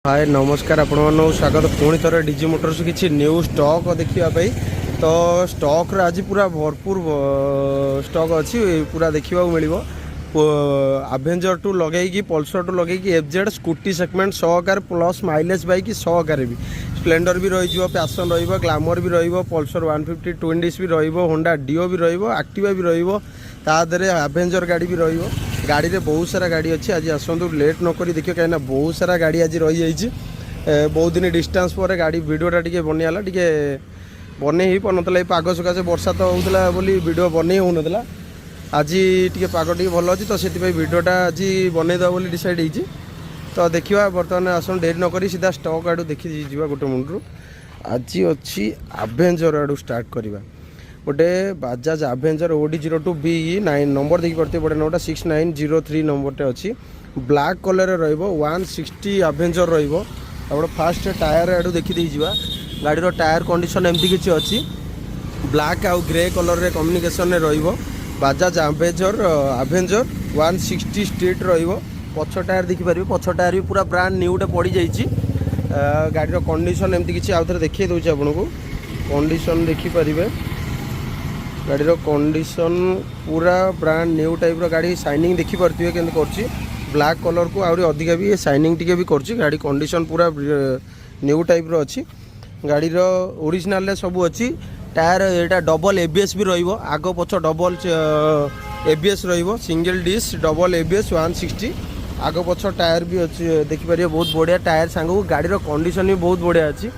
हाय नमस्कार आपण स्वागत पुणी थर डीजी मोटर्स किसी न्यू स्टॉक देखापी। तो स्टॉक आज पूरा भरपूर स्टॉक अच्छी पूरा देखा मिल आवेंजर टू लगे पल्सर टू लगे एफजेड स्कूटी सेगमेंट 100 कार प्लस माइलेज बाइक 100 कार भी स्प्लेंडर भी रही पैशन ग्लामर भी पल्सर 150 ट्विंडिस भी होंडा डिओ भी एक्टिवा भी रही आवेंजर गाड़ी भी रही गाड़ी रे बहुत सारा गाड़ी अच्छी। आज आसतु लेट नक देखिए कहीं बहुत सारा गाड़ी आज रही जाइए बहुत दिन डिस्टेंस पर गाड़ी वीडियोटा टी बनईगला टी बन ही पार पाग सकाशे वर्षा तो होता बोली वीडियो बन होना आज टी पाग टी भल अच्छी तो से वीडियोटा आज बनईदेवा बोली डिसाइड होती। तो देखा बर्तमान आस डेरी नक सीधा स्टॉक आड़ू देखी जा गोटे मुंडू आज अच्छी आवेंजर आड़ू स्टार्ट करवा गोटे बाजाज आवेंजर OD02BE9 नंबर देखी पड़ते बड़े नोटा 6903 नंबरटे अच्छी ब्लैक कलर रो160 आवेंजर रोड फास्ट टायर आड़ू देखी दीजिए गाड़ी टायर कंडीशन एमती किसी अच्छी ब्लैक आउ ग्रे कलर रे कम्युनिकेशन रो बाजाज आवेंजर 160 स्ट्रीट पछ टायर देखिपारे पछ टायर भी पूरा ब्रांड न्यूटे पड़ जाइए गाड़ी कंडीशन एमती किसी आउ थे देखिए दूसरे आपको कंडीशन देखिपारे गाड़ी कंडीशन पूरा ब्रांड न्यू टाइप गाड़ी शाइनिंग देखी पारे के ब्लैक कलर को आहरी अधिका भी शाइनिंग टी भी कर गाड़ी कंडीशन पूरा न्यू टाइप अच्छी गाड़ी ओरिजिनल सब अच्छी टायर यहाँ डबल ABS भी रग पछ double ABS single disc double ABS 160 आग पछ टायर भी अच्छी देखिपारे बहुत बढ़िया टायर सांग गाड़ी कंडीशन भी बहुत बढ़िया अच्छी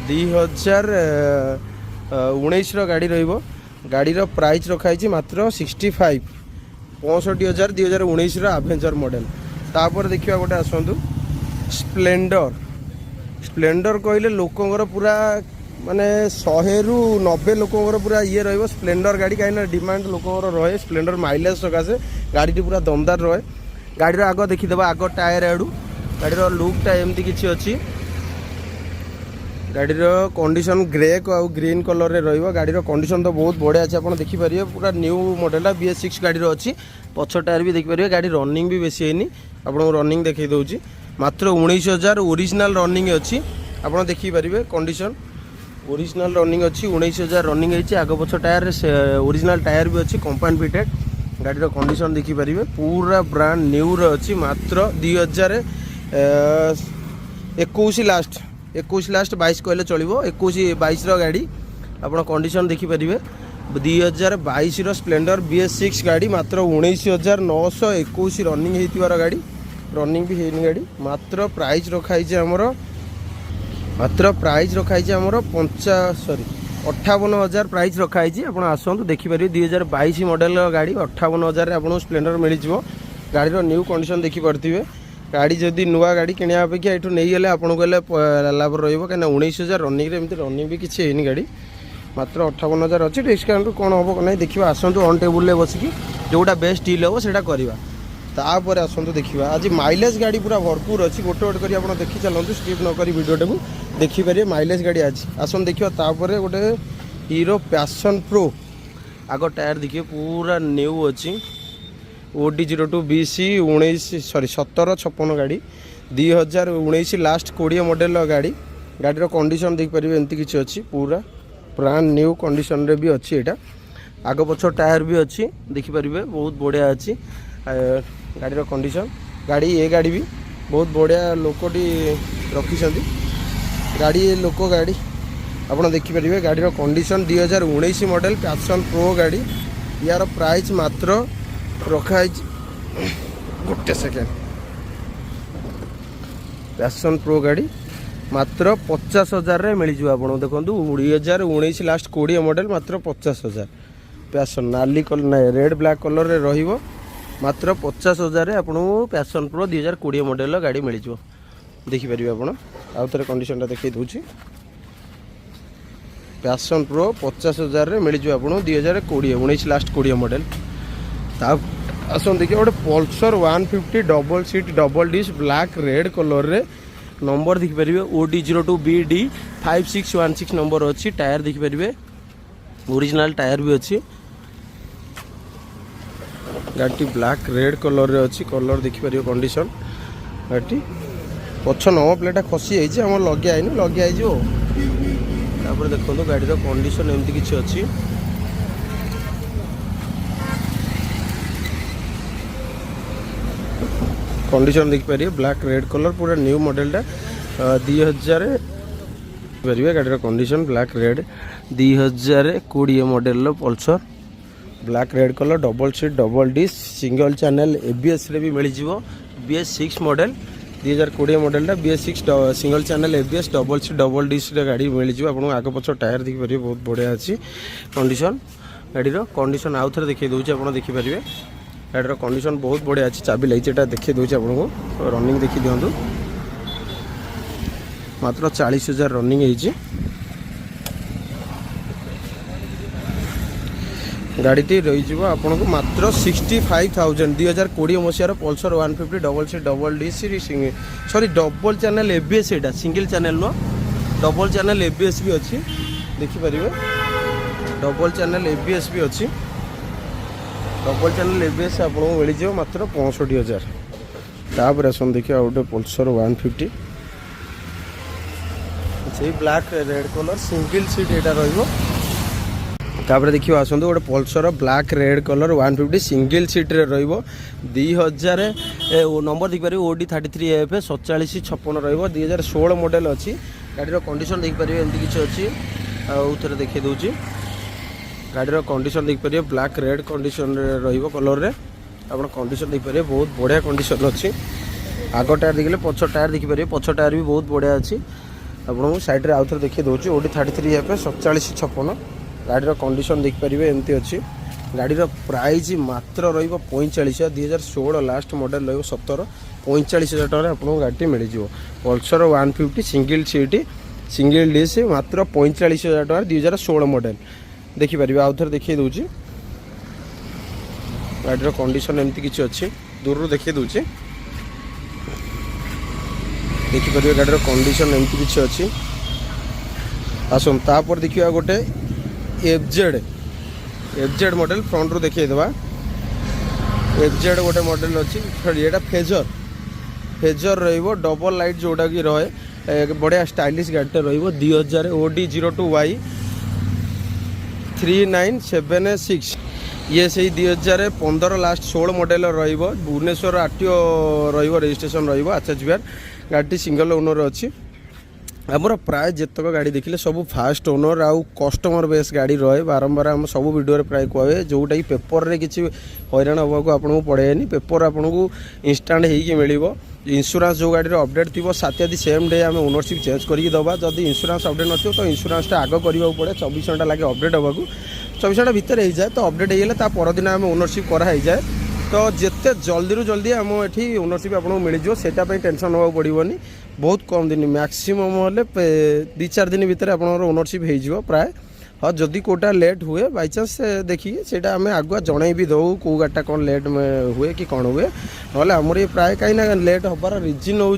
2019 गाड़ी गाड़ी प्राइस रखाई मात्र 65 65,000 2019 आवेंजर मॉडल। तापर देखिए गोटे आसतु स्प्लेंडर स्प्लेंडर कहले लोकंर पूरा माने 100 ରୁ 90 लोकंर पूरा ये रही स्प्लेंडर गाड़ी कहीं डिमांड लोकंर रहे स्प्लेंडर माइलेज सकाशे गाड़ी पूरा दमदार रहे गाड़ी आग देखीदे आग टायर आड़ू गाड़ी लुकटा एमती किसी अच्छी गाड़ी कंडीशन ग्रे आउ ग्रीन कलर रे रही गाड़ी कंडीशन तो बहुत बढ़िया अच्छे आप देखिपारे पूरा न्यू मॉडल BS6 गाड़ी अच्छी पछ टायर भी देखिपारे गाड़ी रनिंग भी बेसी है आपको रनिंग देखी दूसरी मात्र 19,000 ओरिजिनल रनिंग अच्छी आप देखिपारे कंडीशन ओरिजिनल रनिंग अच्छी 19,000 रनिंग है आग पछ टायर ओरिजिनल टायर भी अच्छी कंपानी फिटेड गाड़ी कंडीशन देखिपारे पूरा ब्रांड न्यू अच्छी मात्र 2021 लास्ट 21 लास्ट 22 कहले चलो 21-22 गाड़ी आप कंडीशन देखिपारे 2022 स्प्लेंडर BS6 गाड़ी मात्र 19,921 रनिंग होती गाड़ी रनिंग भी है गाड़ी मात्र प्राइस रखाई आमर मात्र प्राइस रखाई आमर 58,000 प्राइस रखाई आप आसतु देखिपारे 2022 मॉडल गाड़ी 58,000 आपको स्प्लेंडर मिल गाड़ी न्यू कंडीशन देखिपारे गाड़ी जदि नुआ गाड़ी किणा अपेक्षा ये नहीं गले आपको गले लाभ रही कहीं 19,000 रनिंग एमती रनिंग भी किसी है गाड़ी मात्र 58,000 अच्छी डिस्काउंट कौन हम ना देखा आसतु ऑन टेबुल बसिकी जोटा बेस्ट डील हम से करवा तापर आसतु देखा आज माइलेज गाड़ी पूरा भरपूर अच्छी गोटे गोटे कर आप देखी चलते स्किप नक वीडियोटा को देखिपारे माइलेज गाड़ी आज आसन देखिए तापर गोटे हीरो पैशन प्रो आग टायर देखिए पूरा न्यू अच्छी OD02BC 1756 गाड़ी 2019 लास्ट 20 मॉडल गाड़ी गाड़ी कंडीशन देखिपारे एमती किसी अच्छी पूरा ब्रांड न्यू कंडीशन रे भी अच्छी यहाँ आग पछ टायर भी अच्छी देखिपारे बहुत बढ़िया अच्छी गाड़ी कंडीशन गाड़ी ये गाड़ी भी बहुत बढ़िया लोकटी रखी गाड़ी लोक गाड़ी आप देखिपारे गाड़ी कंडीशन 2019 मॉडल पैशन प्रो गाड़ी यार प्राइस मात्र रखाई गोटे सेकेंड पैशन प्रो गाड़ी मात्र 50,000 मिल जाए आपको देखो 2019 लास्ट 20 मॉडल मात्र 50,000 पैशन नाली कलर ना रेड ब्लैक कलर रे रहिबो मात्र 50,000 आपको पैशन प्रो 2020 मॉडल गाड़ी मिल जाए देखिपारे आप आउ थे कंडीशन देखी दूसरी पैशन प्रो 50,000 मिल जाए आपको 2020 लास्ट 20 मॉडल आस देखिए गोटे Pulsar 150 double seat double dish black red colour रे नंबर देखिपारे OD02BD 5616 नंबर अच्छी टायर देखिपारे ओरिजिनल टायर भी अच्छी गाड़ी ब्लैक रेड कलर रे अच्छी कलर देखिपारे कंडीशन गाड़ी ପଛ ନମ୍ବର ପ୍ଲେଟ୍ଟା ଖସି ଯାଇଛି, ଆମର ଲଗିଆ ହେଇନି, ଲଗିଆ ହେଇଯିବ। ତାପରେ ଦେଖନ୍ତୁ ଗାଡ଼ିର କଣ୍ଡିସନ୍ ଏମିତି କିଛି ଅଛି। कंडीशन देखिपारे ब्लैक रेड कलर पूरा न्यू मॉडलटा 2000 पारे गाड़ी condition black red 2020 model Pulsar black red colour double seat double disc single channel ABS रे भी मिल जिवो BS6 मॉडल 2020 मॉडलटा BS6 single channel ABS double seat double disc गाड़ी मिल जिवो आपन आगे पछ टायर देखि पारे बहुत बढ़िया अछि कंडीशन गाड़ी कंडीशन आउ थे देखि दउछि आपन देखि पारे गाड़ी कंडीशन बहुत बढ़िया अच्छी चाबी लगी देखिए दूसरे आपको रनिंग देखी दिंतु मात्र 40,000 रनिंग है गाड़ी रही आपन को मात्र 65,000 2020 मसीहार Pulsar 150 double seat double disc sorry double channel ABS एटा single channel no double channel ABS भी अच्छी देखिपारे डबल चैनल एबीएस भी अच्छी डबल चैनल एबीएस आपको मिल जाए मात्र 65,000 तापर आस देखिए गोटे पल्सर 150 से black red colour single seat यहाँ रही देखिए आसतु गोटे Pulsar black red colour 150 single seat रे रही 2000 नंबर देखिए OD 33AF 4756 रही 2016 मॉडल अच्छी गाड़ी कंडीशन देखिपारे एमती किसी अच्छी आउ थे देखिए दूसरी गाड़ी कंडीशन देखिए ब्लैक रेड कंडीशन रहिबो कलर रे आपण कंडीशन देखिए बहुत बढ़िया कंडीशन अच्छी आग टायर देखिए पछ टायर देखिए पछ टायर भी बहुत बढ़िया अच्छी आपको साइड रे आउ थे देखिए दूसरी OD 33AF 4756 गाड़ी कंडीशन देखिए एमती अच्छी गाड़ी प्राइस मात्र रहिबो 45,000 2016 लास्ट मॉडल रहिबो 17 45,000 टका आपको गाड़ी मिल जाओ Pulsar 150 single seat single disc मात्र 45,000 टका 2016 मॉडल देखिपारे आउ थे देखिए दूसरी गाड़ी कंडीशन एमती किसी अच्छी दूर देखिए दूसरी देखिपारे गाड़ी कंडीशन एमती किसी अच्छी आसन तापर देखिए गोटे एफजेड मॉडल फ्रंट रू देखिए देवा एफजेड गोटे मॉडल अच्छी ये फेजर रहिबो डबल लाइट जोटा कि रहे बढ़िया स्टाइलिश गाड़ी रहिबो 2000 OD 02Y 3976 ये से 2015 लास्ट 16 मॉडल रहिबो भुवनेश्वर आरटीओ रहिबो रजिस्ट्रेशन रहिबो आचार्य विहार गाड़ी सिंगल ओनर अच्छी आमर प्राय जितक गाड़ी देखिले सब फास्ट ओनर आउ कस्टमर बेस गाड़ी रहे बारंबार आम सब वीडियो प्राय कहे जोटा कि पेपर रे किसी हैरान होगा आपको पड़ेनि पेपर आपको इंस्टांट होगी मिल इंश्योरेंस जो गाड़ी अपडेट थी 7 यदि सेम डे आम ओनरशिप चेंज करके दबा जब इंश्योरेंस अपडेट न तो इंश्योरेंसटा आग करा पड़े 24 घंटा लगे अपडेट होगा 24 घंटा भितर हो जाए तो अपडेट होगा ता परदिन आम ओनरशिप कराई जाए तो जिते जल्दी रू जल्दी आम ये ओनरशिप आपको मिल जाए टेंशन होगा पड़ोनी बहुत कम दिन मैक्सिमम हेल्ले 2-4 दिन भितर आप ओनरशिप हो प्राय हाँ जदि कोटा लेट हुए बाई चान्स देखिए से आम आगुआ जन भी दो कौ गाड़ीटा कौन लेट हुए कि कौन हुए ना आमर ये प्राय कहीं लेट हबार रिजन हूँ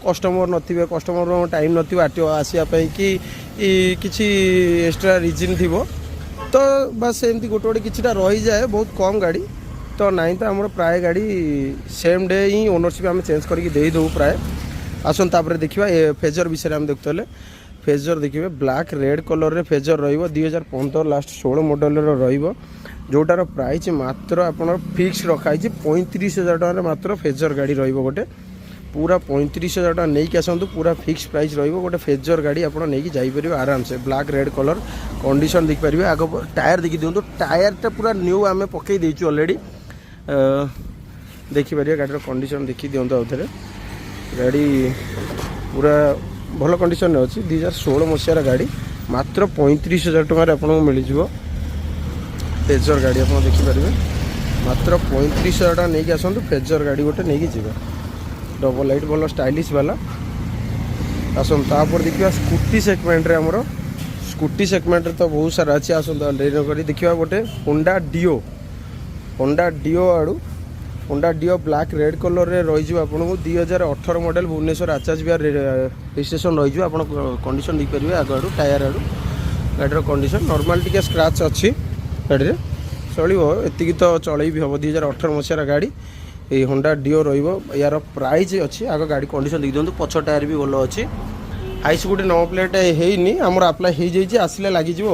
कस्टमर नथिबे कस्टमर टाइम नथिबो आरटीओ आसियापाई कि किसी एक्स्ट्रा रिजन थी तो बस एमती गोटे गोटे किछिटा रही जाए बहुत कम गाड़ी तो नाई तो आम प्राय गाड़ी सेम डे ही ओनरशिप आम चेंज करके दे दो प्राय आसन तापर देखिए फेजर विषय आम देखते फेजर देखिए ब्लैक रेड कलर रे फेजर रहिबो 2015 लास्ट 16 मॉडल रहिबो जोटार प्राइस मात्र आप फिक्स रखाई 35,000 टका मात्र फेजर गाड़ी रहिबो गोटे पूरा 35,000 टका नहीं आसतु पूरा फिक्स प्राइस रहिबो गोटे फेजर गाड़ी आप नहीं जापर आराम से ब्लैक रेड कलर कंडीशन देखिपारे आग टायर देखी दिंतु टायरटा पूरा न्यू आम पकई देचु ऑलरेडी देखिपारे गाड़ी कंडीशन देखी दिंतु आउ थे गाड़ी पूरा भल कंडीशन अच्छी 2016 मसीहार गाड़ी मात्र 35,000 टकर आपको मिल जाए फेजर गाड़ी आप देखिपारे मात्र 35,000 टका नहीं आसतु फेजर गाड़ी गोटे नहीं जी डबल लाइट भल स्टाइलिश वाला आसन तापर देखिए स्कूटी सेगमेंट रे हमरो स्कूटी सेगमेंट रे तो बहुत सारा अच्छी आसन देखिए गोटे होंडा डिओ आड़ू होंडा डिओ ब्लैक रेड कलर रे रही आपको 2018 मॉडल भुवनेश्वर आचार्य विहार रजिस्ट्रेशन रही कंडीशन देखिपारे आग आड़ू टायर आड़ू गाड़ी कंडीशन नॉर्मल टिके स्क्रैच अच्छी गाड़ी चलो एति तो चल भी हम 2018 मसीहार गाड़ी এই হোন্ডা ডিଓ রহব। ইয়ার প্রাইস অছি আগ গাড়ি কন্ডিশন দেখি দিও। পছ টায়ার भी ভালো অছি। হাইস গুটি নম্বর প্লেট ହେଇନି আমার আপ্লাই হয়ে যাইছি আসলে লাগিଯିବ।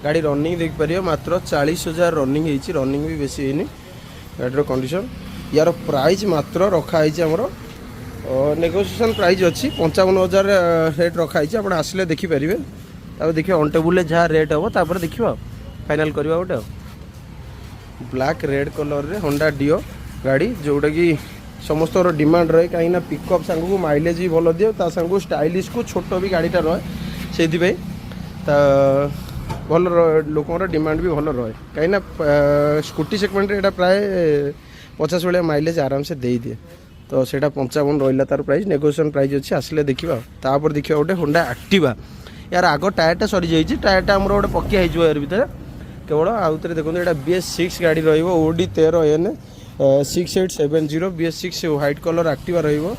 গাড়ি রনিং ଦେଖିପାରିବ ମାତ୍ର 40,000 ରନିଂ ହେଇଛି। ରନିଂ ବି ବେଶୀ ହେଇନି ଗାଡ଼ିର କଣ୍ଡିସନ୍। यार प्राइस मात्र रखाई आमर नेगोसिएशन प्राइस अच्छी 55,000 रेट रखाई आप आसिले देखिपारे। तब देखिए ऑन टेबुल जहाँ रेट हम तापर देखा फाइनाल करवा गोटे ब्लैक रेड कलर रे होंडा डिओ गाड़ी जोटा कि समस्त डिमांड रहे कहीं पिकअप सांग को माइलेज भी भल दिए सांग स्टाइलिश को छोट भी गाड़ीटा रहे से भल लोकर डिमांड भी भल रहे कहीं स्कूटी सेगमेंट एटा प्राय 50 भाया माइलेज आराम से दे दिए। तो सेटा 55 रहा तार प्राइस नेगोशिएशन प्राइस अच्छी आसिले देखा। तापर देखा गोटे होंडा एक्टिवा यार आग टायरटा सरी जाइए टायरटा आम गोटे पकिया हो यार भितर केवल आउे देखो यहाँ BS6 गाड़ी रोडी 13 NA 6870 BS6 white colour Activa रो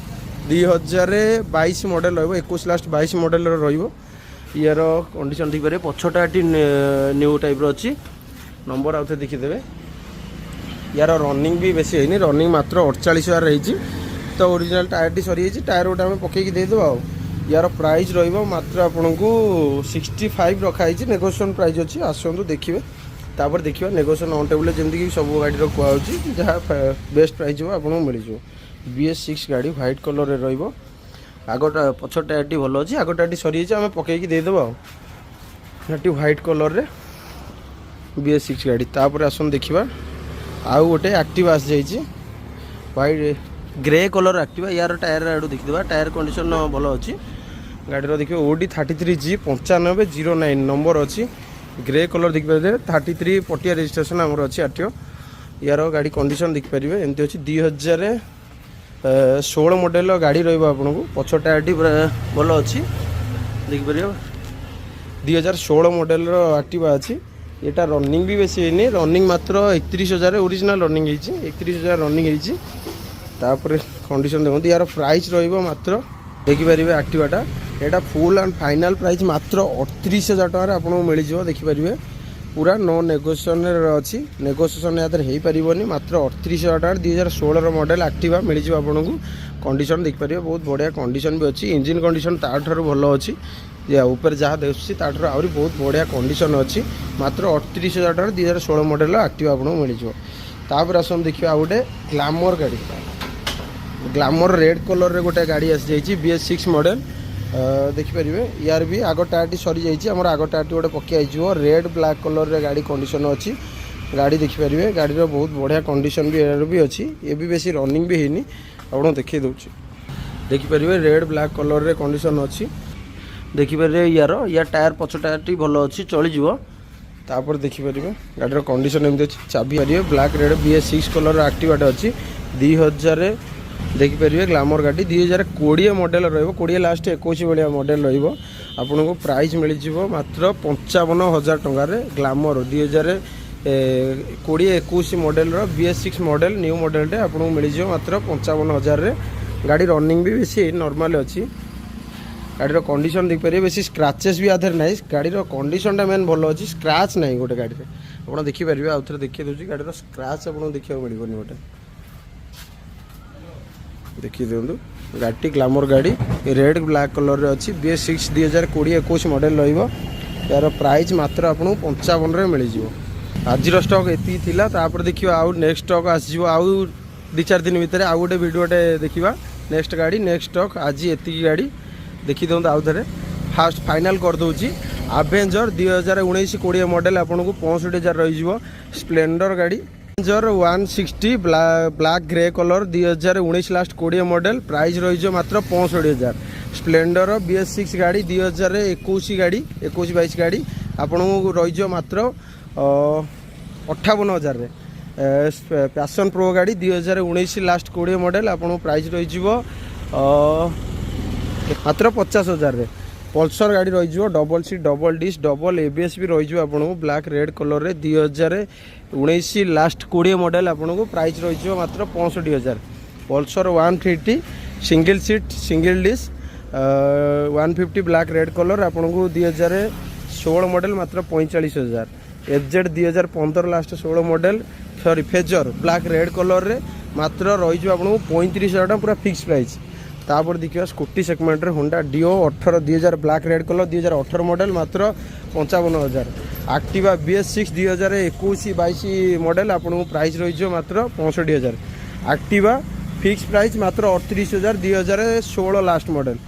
2022 मॉडल रो 21 मॉडल रो यार कंडीशन देखिए पछटा न्यू टाइप अच्छी नंबर आउे देखीदे। यार रनिंग भी बेसी है रनिंग मात्र 48,000 रही। तो ओरिजिनल टायर टी सरी टायर गोटे आम पकईकी देदेव। यार प्राइस रत्र आपन को 65 रखाई नेगोशिएशन प्राइस अच्छी आसतु देखिए। तापर देखिए नेगोशिएशन ऑन टेबुल जमीक सब गाड़ी कहूँ जहाँ बेस्ट प्राइस हो आपको मिल जाए। BS6 गाड़ी व्हाइट कलर रो आगटा पछ टायर टी भल अच्छी आग टायर टी सरी आम पकईकी देदेव। ये व्हाइट कलर रे BS6 गाड़ी तापर आसन देखा आउ गोटे एक्टिवा आस जाइए व्हाइट ग्रे कलर एक्टिवा यार टायर आड़ देखीदे टायर कंडीशन भल अच्छी गाड़ी देखिए OD 33G 9509 नंबर अच्छी ग्रे कलर देखिए 33 पटिया रजिस्ट्रेशन आमर अच्छी RTO। यार गाड़ी कंडीशन देखिपारे एमती अच्छी 2016 मॉडल गाड़ी रहा पछ टायर टी भल अच्छी देखिपार 2016 मॉडल एक्टिवा अच्छी। यहाँ रनिंग भी बेसी है रनिंग मात्र 31,000 original running 31,000 running hopper condition देखो। यार प्राइस रत्र देखिपारे एक्टिवाटा यहाँ फुल एंड फाइनाल प्राइस मात्र 38,000 टकर आपको मिल जाए देखिपारे पूरा नो नेगोशिएशन अच्छी नेगोशिएशन या हो पारनी मात्र 38,000 टकर 2016 मॉडल एक्टिवा मिल जाए आपको। कंडीशन देखिपारे बहुत बढ़िया कंडीशन भी अच्छी इंजिन कंडीशन ताठू भल अच्छी या ऊपर जहाँ देखुची ताठू आहरी बहुत बढ़िया कंडीशन अच्छी मात्र 38,000 टकर 2016 मॉडल एक्टिवा आपको मिल जाए। तापर आसन देखिए आ गोटे ग्लैमर गाड़ी ग्लैमर रेड कलर रे गोटे गाड़ी आसी जाइए BS6 मॉडल देखिपारे। यार भी आग टायर टी सरी जाइए आम आग टायर टी गोटे पकई रेड ब्लैक कलर रे गाड़ी कंडीशन अच्छी गाड़ी देखिपारे गाड़ी बहुत बढ़िया कंडीशन भी यार भी अच्छी ये भी बेसी रनिंग भी है आपको देखिए दूसरी देखिपारे रेड ब्लैक कलर रे कंडीशन अच्छी देखिपारे यार टायर पछ टायर टी भल अच्छी चलीज। तापर देखिपारे गाड़ी कंडीशन एमती अच्छी चाबी पारे ब्लैक रेड BS6 कलर एक्टिवाटा अच्छी 2000 देखिपारे ग्लैमर गाड़ी 2020 मॉडल रो लास्ट 21 भाया मॉडल आपन को प्राइस मिल जाए मात्र 55,000 टकर Glamour 2020-21 model BS6 model new model आपको मिल जाए मात्र 55,000 गाड़ी रनिंग भी बेसी नॉर्मल अच्छी गाड़ी कंडीशन देखिपारे बेसी स्क्रैचेस भी आधर ना गाड़ी कंडीशनटा मेन भल अच्छी स्क्रैच ना गोटे गाड़ी आप देखिपारे आउ थे देखिए दूसरी गाड़ी स्क्रैच आपको देखा मिलनी गोटे देखिए दिखाँ गाड़ी ग्लैमर गाड़ी रेड ब्लैक कलर अच्छी BS6 2020-21 मॉडल यार प्राइस मात्र आपको 55 मिल जाए। आज स्टॉक ये देखिए आउ नेक्स्ट स्टॉक आसो आउ 2-4 दिन भितर आउ गोटे भिडियोटे देखा नेक्स्ट गाड़ी नेक्स्ट स्टॉक आज ये गाड़ी देखी दिखाँ आउ थे फास्ट फाइनाल करदे आवेंजर 2019-20 मॉडल आपको 65,000 रही। स्प्लेंडर गाड़ी Avenger 160 black grey colour 2019 last 20 model price रही मात्र 65,000। स्प्लेंडर BS6 गाड़ी 2021 गाड़ी 21-22 गाड़ी आपको रही मात्र 58,000। पैशन प्रो गाड़ी 2019 लास्ट 20 मॉडल आपको प्राइस रही मात्र 50,000। पल्सर गाड़ी रही double seat double disc double ABS भी रही आपको ब्लैक रेड कलर रे 2019 लास्ट 20 मॉडल आपको प्राइस रही मात्र 65,000। Pulsar 150 single seat single disc 150 black red colour आपको 2016 मॉडल मात्र 45,000। FZ 2015 last 16 model sorry Fazer black red colour रे मात्र रही आपको 35,000 टका पूरा फिक्स प्राइस। तापर देखिए स्कूटी सेगमेंट रे होंडा डिओ 18 2000 ब्लैक रेड कलर 2018 मॉडल मात्र 55,000। एक्टिवा BS6 2021 22 मॉडल आपको प्राइस रही मात्र 65,000। एक्टिवा फिक्स प्राइस मात्र 38,000 2016 last model.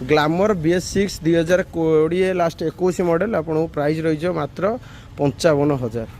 Glamour BS6 2020 last 21 model आपको प्राइस रही मात्र 55,000।